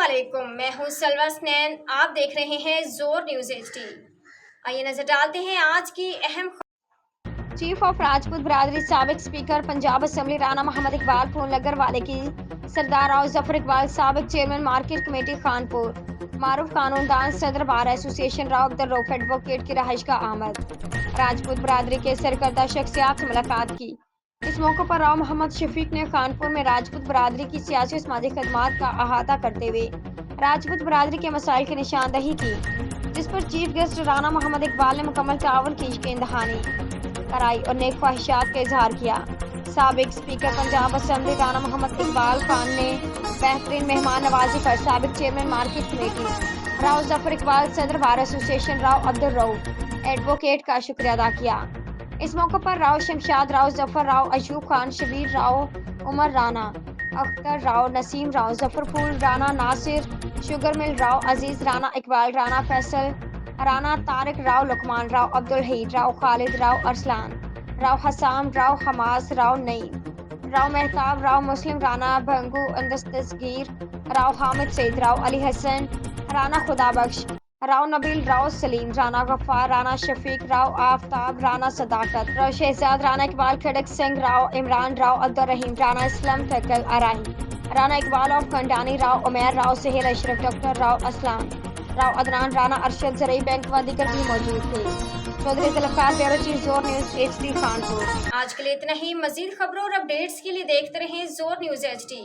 अस्सलामुअलैकुम, मैं हूँ सलवा स्नैन। आप देख रहे हैं जोर न्यूज़ HD। आइए नजर डालते हैं आज की अहम। चीफ ऑफ राजपूत बरादरी साबिक स्पीकर पंजाब असम्बली राना मोहम्मद इकबाल फोन लगर वाले की सरदार राव जफर इकबाल साबिक चेयरमैन मार्केट कमेटी खानपुर मारूफ कानूनदान सदर bar association Rao Abdul Rauf advocate की रहाइश का आमद राजपूत बरादरी के सरकर्दा शख्सियात से मुलाकात की। इस मौके पर राव मोहम्मद शफीक ने खानपुर में राजपूत बरादरी की सियासी और समाजी खदमात का अहाता करते हुए राजपूत बरादरी के मसाइल की निशानदही की, जिस पर चीफ गेस्ट राना मोहम्मद इकबाल ने मुकम्मल ताउन की यकीन दहानी कराई और नेक ख्वाहिशात का इजहार किया। साबिक स्पीकर पंजाब असम्बली राना मोहम्मद इकबाल खान ने बेहतरीन मेहमान नवाजी पर साबिक chairman market committee Rao Zafar Iqbal सदर bar association Rao Abdul Rauf advocate का शुक्रिया अदा किया। इस मौके पर राव शमशाद राव जफर राव अयूब खान शबीर राव उमर राना अख्तर राव नसीम राव जफरफुल Rana Nasir sugar mill Rao Aziz Rana Iqbal Rana Faisal Rana Tariq Rao Luqman Rao Abdul हईद Rao Khalid Rao Arsalan Rao Hasam Rao Hamas Rao Naeem Rao Mehtab Rao मुस्लिम राना भंगू दस्तगीर राव हामिद सईद राव अली हसन राना खुदाबख्श राव नबील राव सलीम राना गफ्फार राना शफीक राव आफ्ताब राना सदाकत राव शहजाद राना इकबाल खड़क सिंह राव इमरान राव अब्दुल रहीम राना इस्लाम फैकल आराही राना इकबाल ऑफ कंडानी राव उमैर राव सहेल अशरफ डॉक्टर राव असलाम राव अदनान राना अरशद जरई बैंक व दीगर भी मौजूद थे। चौधरी ज़ुल्फ़िकार ब्यूरो चीफ जोर न्यूज़ HD खानपुर। आज के लिए इतना ही। मजीद खबरों और अपडेट्स के लिए देखते रहें जोर न्यूज़ HD।